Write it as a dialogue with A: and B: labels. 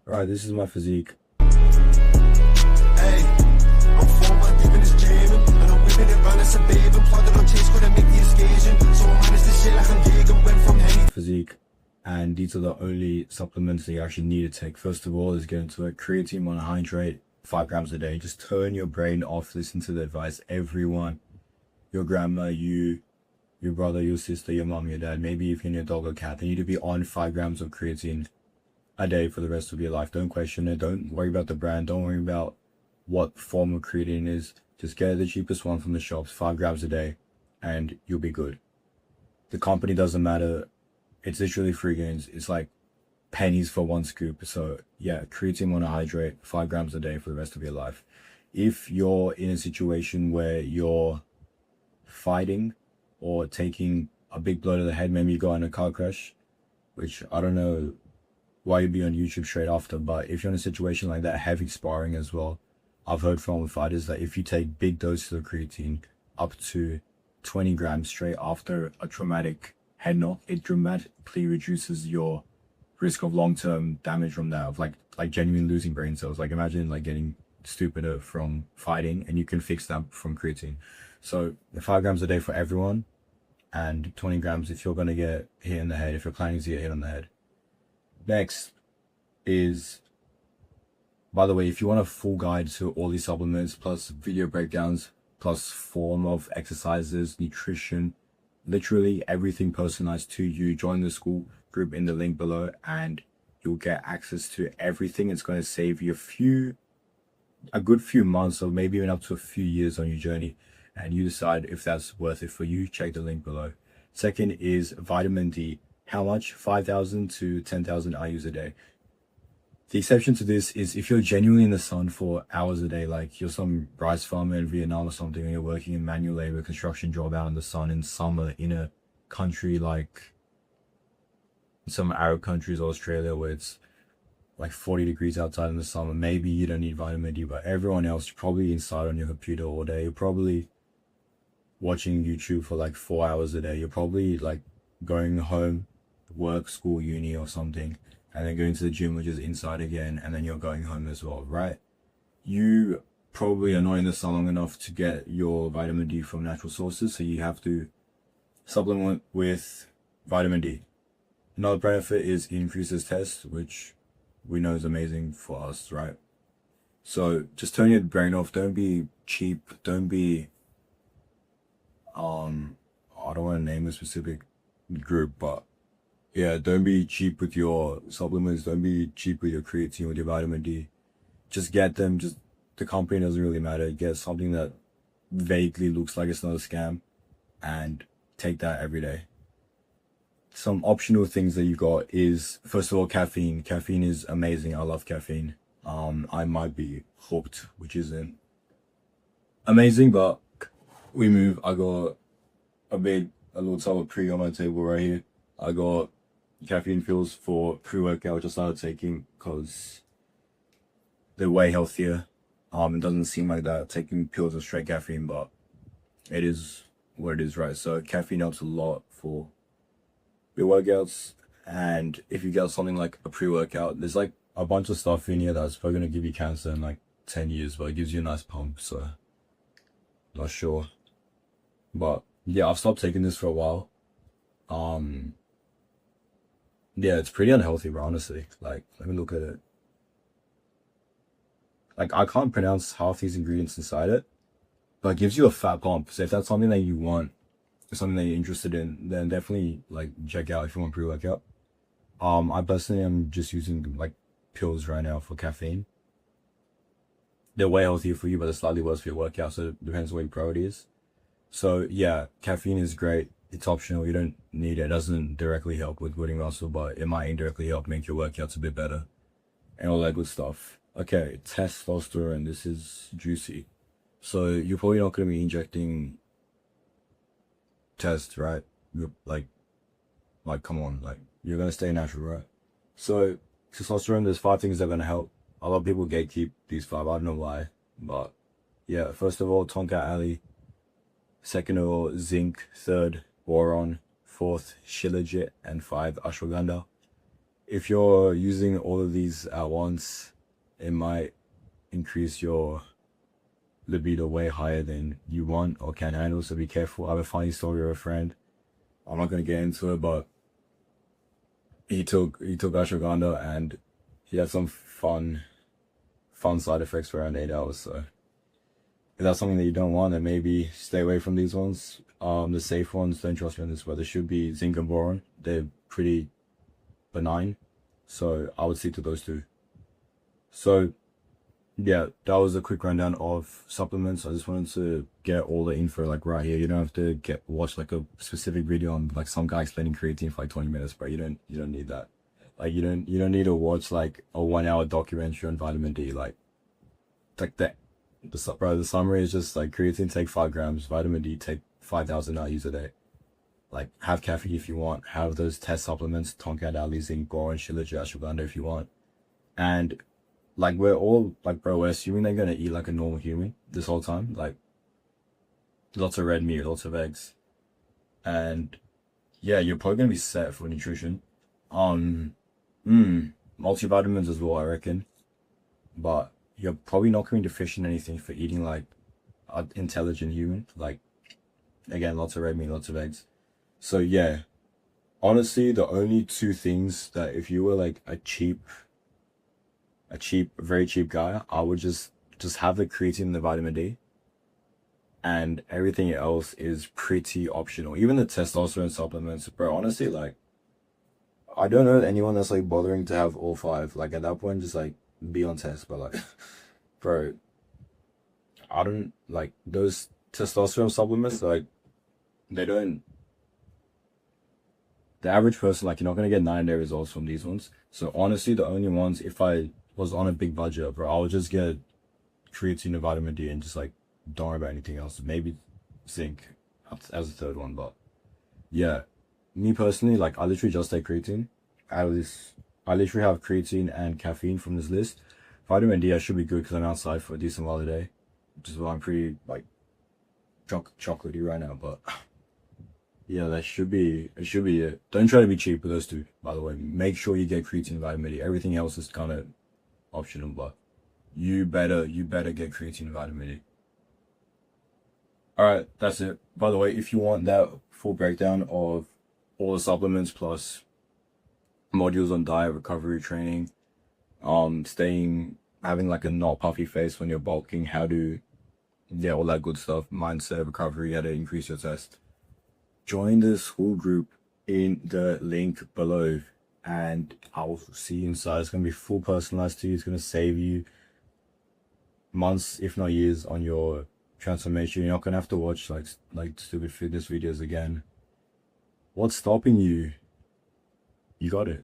A: Right, this is my physique.
B: Hey, I'm 4 months deep in this jamming, and I'm whipping it round as a babe, and plotted on chase, couldn't make the occasion. So I'm managed this shit like I'm Jagan, went from Henny.
A: Physique, and these are the only supplements that you actually need to take. First of all, is get into it. Creatine monohydrate, 5 grams a day. Just turn your brain off. Listen to the advice. Everyone, your grandma, you, your brother, your sister, your mom, your dad, maybe even your dog or cat, they need to be on 5 grams of creatine a day for the rest of your life. Don't question it. Don't worry about the brand. Don't worry about what form of creatine is. Just get the cheapest one from the shops, 5 grams a day, and you'll be good. The company doesn't matter. It's literally free gains. It's like pennies for one scoop. So yeah, creatine monohydrate, 5 grams a day for the rest of your life. If you're in a situation where you're fighting or taking a big blow to the head, maybe you got in a car crash, which I don't know why you'd be on YouTube straight after, but if you're in a situation like that, heavy sparring as well, I've heard from fighters that if you take big doses of creatine, up to 20 grams straight after a traumatic head knock, it dramatically reduces your risk of long-term damage from that, of like genuine losing brain cells. Like imagine like getting stupider from fighting, and you can fix that from creatine. So 5 grams a day for everyone, and 20 grams if you're gonna get hit in the head, if you're planning to get hit on the head. Next is, by the way, if you want a full guide to all these supplements, plus video breakdowns, plus form of exercises, nutrition, literally everything personalized to you, join the school group in the link below, and you'll get access to everything. It's going to save you a good few months, or maybe even up to a few years on your journey, and you decide if that's worth it for you. Check the link below. Second is vitamin D. How much? 5,000 to 10,000 IUs a day. The exception to this is if you're genuinely in the sun for hours a day, like you're some rice farmer in Vietnam or something, and you're working in manual labor, construction job out in the sun in summer in a country like some Arab countries or Australia where it's like 40 degrees outside in the summer, maybe you don't need vitamin D, but everyone else, you're probably inside on your computer all day. You're probably watching YouTube for like 4 hours a day. You're probably like going home, work, school, uni or something, and then going to the gym, which is inside again, and then you're going home as well, right? You probably are not in the sun long enough to get your vitamin D from natural sources, so you have to supplement with vitamin D. Another benefit is increases test, which we know is amazing for us, right? So just turn your brain off. Don't be cheap. Don't be, I don't want to name a specific group, but yeah, don't be cheap with your supplements. Don't be cheap with your creatine, with your vitamin D. Just get them. Just, the company doesn't really matter. Get something that vaguely looks like it's not a scam, and take that every day. Some optional things that you got is, first of all, caffeine. Caffeine is amazing. I love caffeine. I might be hooked, which isn't amazing, but we move. I got a little tub of pre on my table right here. I got caffeine pills for pre-workout, which I started taking because they're way healthier. It doesn't seem like that taking pills of straight caffeine, but it is what it is, right? So caffeine helps a lot for your workouts. And if you get something like a pre-workout, there's like a bunch of stuff in here that's probably going to give you cancer in like 10 years, but it gives you a nice pump, so not sure. But yeah, I've stopped taking this for a while. Yeah, it's pretty unhealthy, bro, honestly. Like, let me look at it. Like, I can't pronounce half these ingredients inside it, but it gives you a fat pump. So if that's something that you want, something that you're interested in, then definitely like check out if you want pre-workout. I personally am just using like pills right now for caffeine. They're way healthier for you, but they're slightly worse for your workout, so it depends what your priority is. So yeah, caffeine is great. It's optional. You don't need it. It doesn't directly help with building muscle, but it might indirectly help make your workouts a bit better and all that good stuff. Okay, testosterone. This is juicy. So you're probably not going to be injecting test, right? You're like come on, like you're going to stay natural, right? So testosterone, there's 5 things that are going to help. A lot of people gatekeep these 5. I don't know why, but yeah, first of all, tonka ali. Second of all, zinc. Third, boron. Fourth, shilajit. And 5, ashwagandha. if you're using all of these at once, it might increase your libido way higher than you want or can handle. So be careful. I have a funny story of a friend. I'm not gonna get into it, but he took ashwagandha and he had some fun side effects for around 8 hours. So if that's something that you don't want, then maybe stay away from these ones. The safe ones, don't trust me on this, but there should be zinc and boron. They're pretty benign, so I would stick to those two. So yeah, that was a quick rundown of supplements. I just wanted to get all the info like right here. You don't have to watch like a specific video on like some guy explaining creatine for like 20 minutes, but you don't need that. Like you don't need to watch like a 1 hour documentary on vitamin D. Like the summary is just like creatine, take 5 grams, vitamin D, take 5,000 IUs a day. Like have caffeine if you want, have those test supplements, Tonkat, Ali, zinc, boron, shilajit, ashwagandha if you want. And like we're all like, bro, we're assuming they're gonna eat like a normal human this whole time. Like lots of red meat, lots of eggs. And yeah, you're probably gonna be set for nutrition. Multivitamins as well, I reckon. But you're probably not going to be deficient in anything for eating like an intelligent human. Like again, lots of red meat, lots of eggs. So yeah, honestly, the only two things that if you were like a very cheap guy, I would just have the creatine and the vitamin D, and everything else is pretty optional. Even the testosterone supplements, bro. Honestly, like I don't know anyone that's like bothering to have all 5. Like at that point, just like be on test. But like, bro, I don't like those testosterone supplements. Like they don't. The average person, like, you're not gonna get 9-day results from these ones. So honestly, the only ones, if I was on a big budget, bro, I would just get creatine and vitamin D and just like don't worry about anything else. Maybe zinc as a third one, but yeah, me personally, like I literally just take creatine. I literally have creatine and caffeine from this list. Vitamin D, I should be good because I'm outside for a decent while a day, which is why I'm pretty like chocolatey right now. But yeah, it should be it. Don't try to be cheap with those two, by the way. Make sure you get creatine and vitamin D. Everything else is kind of optional, but you better get creatine and vitamin D. Alright, that's it. By the way, if you want that full breakdown of all the supplements plus modules on diet, recovery, training, having like a not puffy face when you're bulking, how to, yeah, all that good stuff, mindset, recovery, how to increase your test, join the school group in the link below, and I'll see you inside. It's gonna be full personalized to you. It's gonna save you months, if not years, on your transformation. You're not gonna have to watch like stupid fitness videos again. What's stopping you? You got it.